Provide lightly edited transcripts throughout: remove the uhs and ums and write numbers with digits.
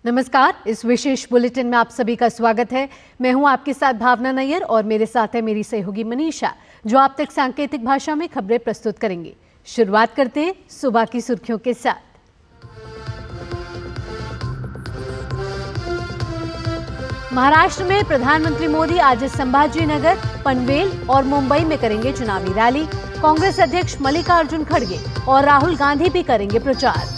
नमस्कार, इस विशेष बुलेटिन में आप सभी का स्वागत है। मैं हूं आपके साथ भावना नैयर और मेरे साथ है मेरी सहयोगी मनीषा, जो आप तक सांकेतिक भाषा में खबरें प्रस्तुत करेंगी। शुरुआत करते हैं सुबह की सुर्खियों के साथ। महाराष्ट्र में प्रधानमंत्री मोदी आज संभाजीनगर, पनवेल और मुंबई में करेंगे चुनावी रैली। कांग्रेस अध्यक्ष मल्लिकार्जुन खड़गे और राहुल गांधी भी करेंगे प्रचार।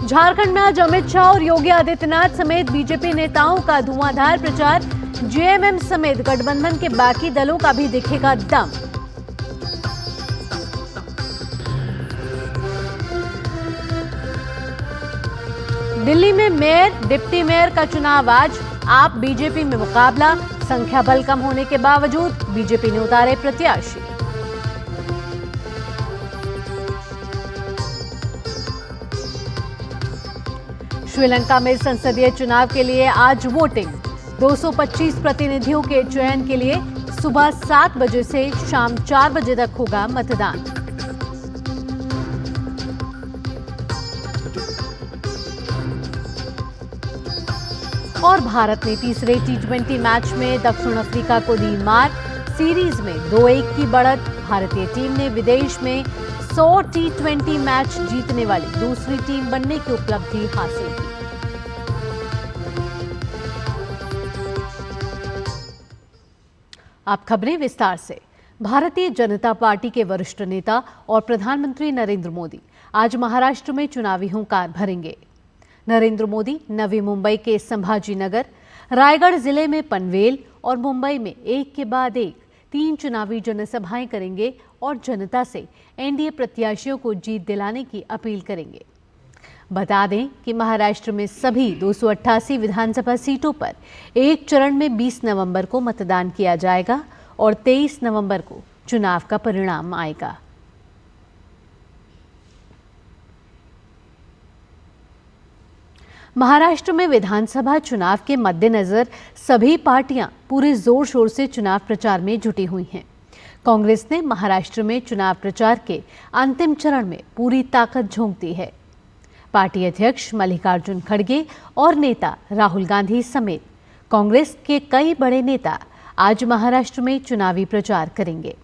झारखंड में आज अमित शाह और योगी आदित्यनाथ समेत बीजेपी नेताओं का धुआंधार प्रचार। जेएमएम समेत गठबंधन के बाकी दलों का भी दिखेगा दम। दिल्ली में मेयर, डिप्टी मेयर का चुनाव आज। आप बीजेपी में मुकाबला। संख्या बल कम होने के बावजूद बीजेपी ने उतारे प्रत्याशी। श्रीलंका में संसदीय चुनाव के लिए आज वोटिंग। 225 प्रतिनिधियों के चयन के लिए सुबह 7 बजे से शाम 4 बजे तक होगा मतदान। और भारत ने तीसरे टी20 मैच में दक्षिण अफ्रीका को दी मार। सीरीज में 2-1 की बढ़त। भारतीय टीम ने विदेश में 100 टी20 मैच जीतने वाली दूसरी टीम बनने की उपलब्धि हासिल की। अब खबरें विस्तार से। भारतीय जनता पार्टी के वरिष्ठ नेता और प्रधानमंत्री नरेंद्र मोदी आज महाराष्ट्र में चुनावी हुंकार भरेंगे। नरेंद्र मोदी नवी मुंबई के संभाजीनगर, रायगढ़ जिले में पनवेल और मुंबई में एक के बाद एक 3 चुनावी जनसभाएं करेंगे और जनता से एनडीए प्रत्याशियों को जीत दिलाने की अपील करेंगे। बता दें कि महाराष्ट्र में सभी 288 विधानसभा सीटों पर एक चरण में 20 नवंबर को मतदान किया जाएगा और 23 नवंबर को चुनाव का परिणाम आएगा। महाराष्ट्र में विधानसभा चुनाव के मद्देनजर सभी पार्टियां पूरे जोर शोर से चुनाव प्रचार में जुटी हुई हैं। कांग्रेस ने महाराष्ट्र में चुनाव प्रचार के अंतिम चरण में पूरी ताकत झोंक दी है। पार्टी अध्यक्ष मल्लिकार्जुन खड़गे और नेता राहुल गांधी समेत कांग्रेस के कई बड़े नेता आज महाराष्ट्र में चुनावी प्रचार करेंगे।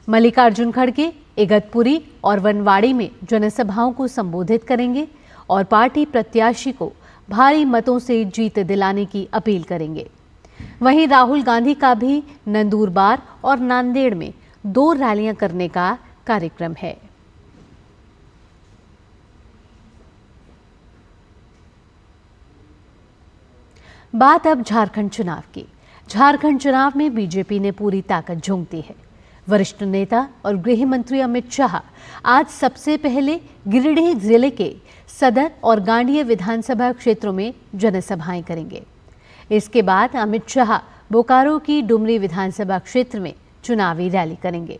मल्लिकार्जुन खड़गे इगतपुरी और वनवाड़ी में जनसभाओं को संबोधित करेंगे और पार्टी प्रत्याशी को भारी मतों से जीत दिलाने की अपील करेंगे। वहीं राहुल गांधी का भी नंदुरबार और नांदेड़ में 2 रैलियां करने का कार्यक्रम है। बात अब झारखंड चुनाव की। झारखंड चुनाव में बीजेपी ने पूरी ताकत झोंक दी है। वरिष्ठ नेता और गृह मंत्री अमित शाह आज सबसे पहले गिरिडीह जिले के सदर और गांडिया विधानसभा क्षेत्रों में जनसभाएं करेंगे। इसके बाद अमित शाह बोकारो की डुमरी विधानसभा क्षेत्र में चुनावी रैली करेंगे,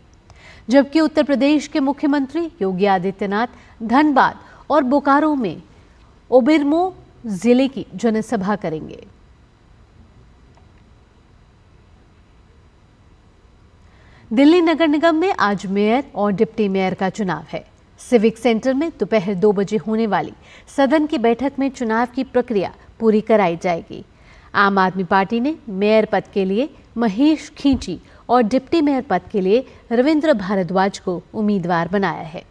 जबकि उत्तर प्रदेश के मुख्यमंत्री योगी आदित्यनाथ धनबाद और बोकारो में ओबिरमो जिले की जनसभा करेंगे। दिल्ली नगर निगम में आज मेयर और डिप्टी मेयर का चुनाव है। सिविक सेंटर में दोपहर 2 बजे होने वाली सदन की बैठक में चुनाव की प्रक्रिया पूरी कराई जाएगी। आम आदमी पार्टी ने मेयर पद के लिए महेश खींची और डिप्टी मेयर पद के लिए रविंद्र भारद्वाज को उम्मीदवार बनाया है।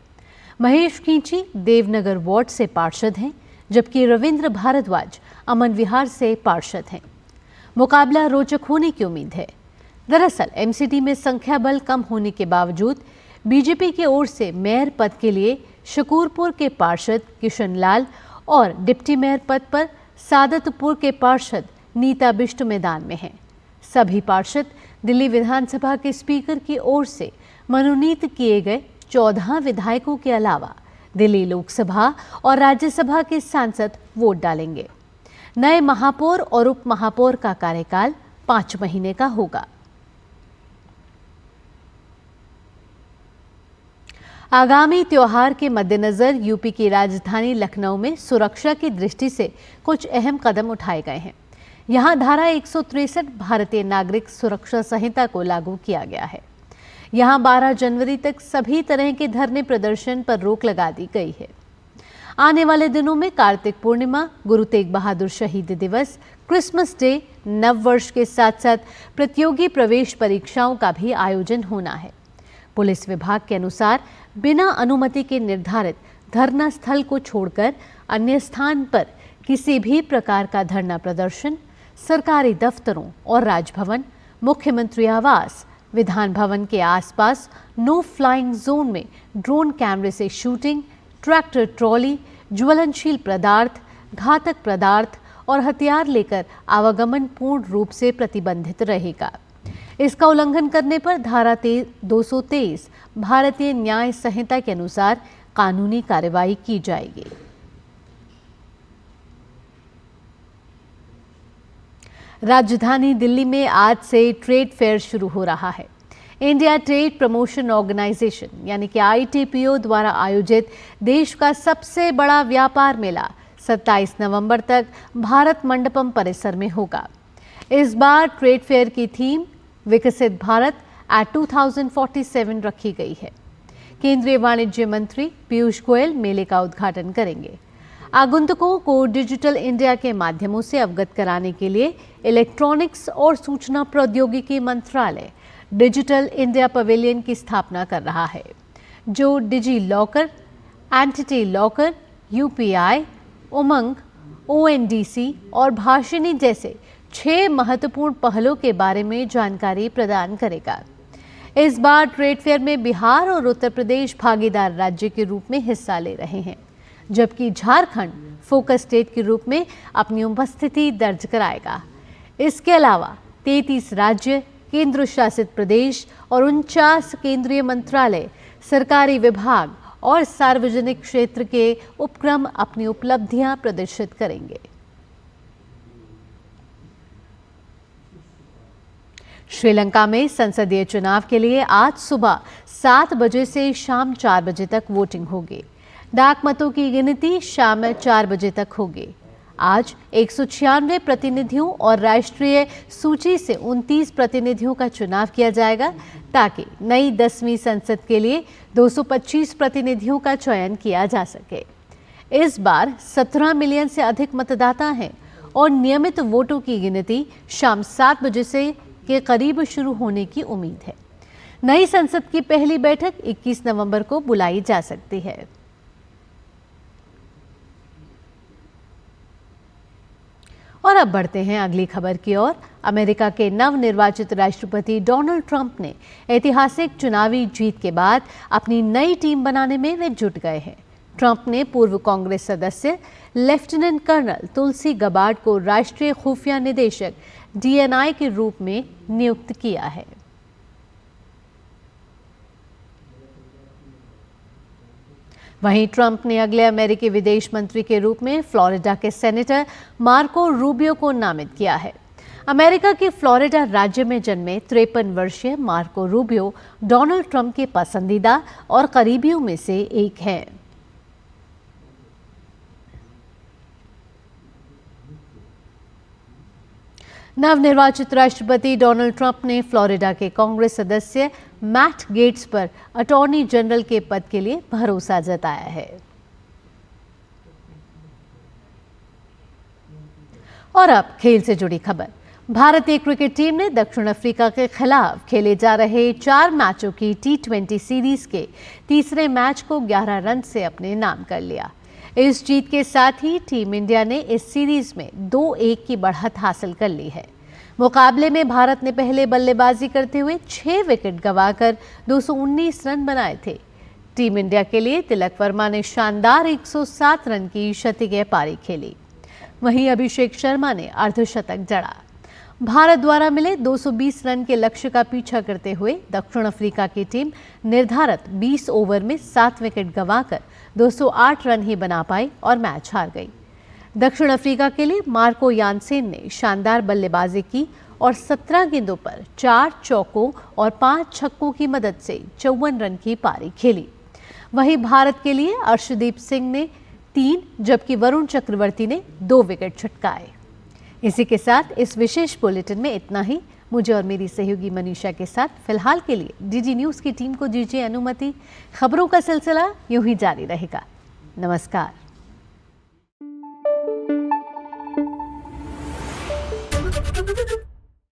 महेश खींची देवनगर वार्ड से पार्षद हैं, जबकि रविंद्र भारद्वाज अमन विहार से पार्षद हैं। मुकाबला रोचक होने की उम्मीद है। दरअसल एमसीडी में संख्या बल कम होने के बावजूद बीजेपी की ओर से मेयर पद के लिए शकूरपुर के पार्षद किशन लाल और डिप्टी मेयर पद पर सादतपुर के पार्षद नीता बिष्ट मैदान में हैं। सभी पार्षद दिल्ली विधानसभा के स्पीकर की ओर से मनोनीत किए गए 14 विधायकों के अलावा दिल्ली लोकसभा और राज्यसभा के सांसद वोट डालेंगे। नए महापौर और उप महापौर का कार्यकाल 5 महीने का होगा। आगामी त्योहार के मद्देनजर यूपी की राजधानी लखनऊ में सुरक्षा की दृष्टि से कुछ अहम कदम उठाए गए हैं। यहां धारा 163 भारतीय नागरिक सुरक्षा संहिता को लागू किया गया है। यहां 12 जनवरी तक सभी तरह के धरने प्रदर्शन पर रोक लगा दी गई है। आने वाले दिनों में कार्तिक पूर्णिमा, गुरु तेग बहादुर शहीद दिवस, क्रिसमस डे, नव वर्ष के साथ साथ प्रतियोगी प्रवेश परीक्षाओं का भी आयोजन होना है। पुलिस विभाग के अनुसार बिना अनुमति के निर्धारित धरना स्थल को छोड़कर अन्य स्थान पर किसी भी प्रकार का धरना प्रदर्शन सरकारी दफ्तरों और राजभवन, मुख्यमंत्री आवास, विधान भवन के आसपास नो फ्लाइंग जोन में ड्रोन कैमरे से शूटिंग, ट्रैक्टर ट्रॉली, ज्वलनशील पदार्थ, घातक पदार्थ और हथियार लेकर आवागमन पूर्ण रूप से प्रतिबंधित रहेगा। इसका उल्लंघन करने पर धारा 223 भारतीय न्याय संहिता के अनुसार कानूनी कार्रवाई की जाएगी। राजधानी दिल्ली में आज से ट्रेड फेयर शुरू हो रहा है। इंडिया ट्रेड प्रमोशन ऑर्गेनाइजेशन यानी कि ITPO द्वारा आयोजित देश का सबसे बड़ा व्यापार मेला 27 नवंबर तक भारत मंडपम परिसर में होगा। इस बार ट्रेड फेयर की थीम विकसित भारत एट 2047 रखी गई है। केंद्रीय वाणिज्य मंत्री पीयूष गोयल मेले का उद्घाटन करेंगे। आगंतुकों को डिजिटल इंडिया के माध्यमों से अवगत कराने के लिए इलेक्ट्रॉनिक्स और सूचना प्रौद्योगिकी मंत्रालय डिजिटल इंडिया पवेलियन की स्थापना कर रहा है, जो digi locker, entity locker, UPI, उमंग, ONDC और भाषिनी जैसे 6 महत्वपूर्ण पहलों के बारे में जानकारी प्रदान करेगा। इस बार ट्रेड फेयर में बिहार और उत्तर प्रदेश भागीदार राज्य के रूप में हिस्सा ले रहे हैं, जबकि झारखंड फोकस स्टेट के रूप में अपनी उपस्थिति दर्ज कराएगा। इसके अलावा 33 राज्य, केंद्र शासित प्रदेश और 49 केंद्रीय मंत्रालय, सरकारी विभाग और सार्वजनिक क्षेत्र के उपक्रम अपनी उपलब्धियां प्रदर्शित करेंगे। श्रीलंका में संसदीय चुनाव के लिए आज सुबह 7 बजे से शाम 4 बजे तक वोटिंग होगी। डाक मतों की गिनती शाम 4 बजे तक होगी। आज 196 प्रतिनिधियों और राष्ट्रीय सूची से 29 प्रतिनिधियों का चुनाव किया जाएगा, ताकि नई 10वीं संसद के लिए 225 प्रतिनिधियों का चयन किया जा सके। इस बार 17 मिलियन से अधिक मतदाता हैं और नियमित वोटों की गिनती शाम 7 बजे से के करीब शुरू होने की उम्मीद है। नई संसद की पहली बैठक 21 नवंबर को बुलाई जा सकती है। और अब बढ़ते हैं अगली खबर की ओर। अमेरिका के नवनिर्वाचित राष्ट्रपति डोनाल्ड ट्रंप ने ऐतिहासिक चुनावी जीत के बाद अपनी नई टीम बनाने में वे जुट गए हैं। ट्रंप ने पूर्व कांग्रेस सदस्य लेफ्टिनेंट कर्नल तुलसी गबार्ड को राष्ट्रीय खुफिया निदेशक DNI के रूप में नियुक्त किया है। वहीं ट्रंप ने अगले अमेरिकी विदेश मंत्री के रूप में फ्लोरिडा के सेनेटर मार्को रूबियो को नामित किया है। अमेरिका के फ्लोरिडा राज्य में जन्मे 53 वर्षीय मार्को रूबियो डोनाल्ड ट्रंप के पसंदीदा और करीबियों में से एक हैं। नवनिर्वाचित राष्ट्रपति डोनाल्ड ट्रंप ने फ्लोरिडा के कांग्रेस सदस्य मैट गेट्स पर अटॉर्नी जनरल के पद के लिए भरोसा जताया है। और अब खेल से जुड़ी खबर। भारतीय क्रिकेट टीम ने दक्षिण अफ्रीका के खिलाफ खेले जा रहे 4 मैचों की T20 सीरीज के तीसरे मैच को 11 रन से अपने नाम कर लिया। इस जीत के साथ ही टीम इंडिया ने इस सीरीज में 2-1 की बढ़त हासिल कर ली है। मुकाबले में भारत ने पहले बल्लेबाजी करते हुए 6 विकेट गंवाकर 219 रन बनाए थे। टीम इंडिया के लिए तिलक वर्मा ने शानदार 107 रन की शतकीय पारी खेली। वहीं अभिषेक शर्मा ने अर्धशतक जड़ा। भारत द्वारा मिले 220 रन के लक्ष्य का पीछा करते हुए दक्षिण अफ्रीका की टीम निर्धारित 20 ओवर में 7 विकेट गंवाकर 208 रन ही बना पाई और मैच हार गई। दक्षिण अफ्रीका के लिए मार्को यानसेन ने शानदार बल्लेबाजी की और 17 गेंदों पर 4 चौकों और 5 छक्कों की मदद से 54 रन की पारी खेली। वहीं भारत के लिए अर्शदीप सिंह ने 3 जबकि वरुण चक्रवर्ती ने 2 विकेट छटकाए। इसी के साथ इस विशेष बुलेटिन में इतना ही। मुझे और मेरी सहयोगी मनीषा के साथ फिलहाल के लिए डीडी न्यूज की टीम को दीजिए अनुमति। खबरों का सिलसिला यूं ही जारी रहेगा। नमस्कार।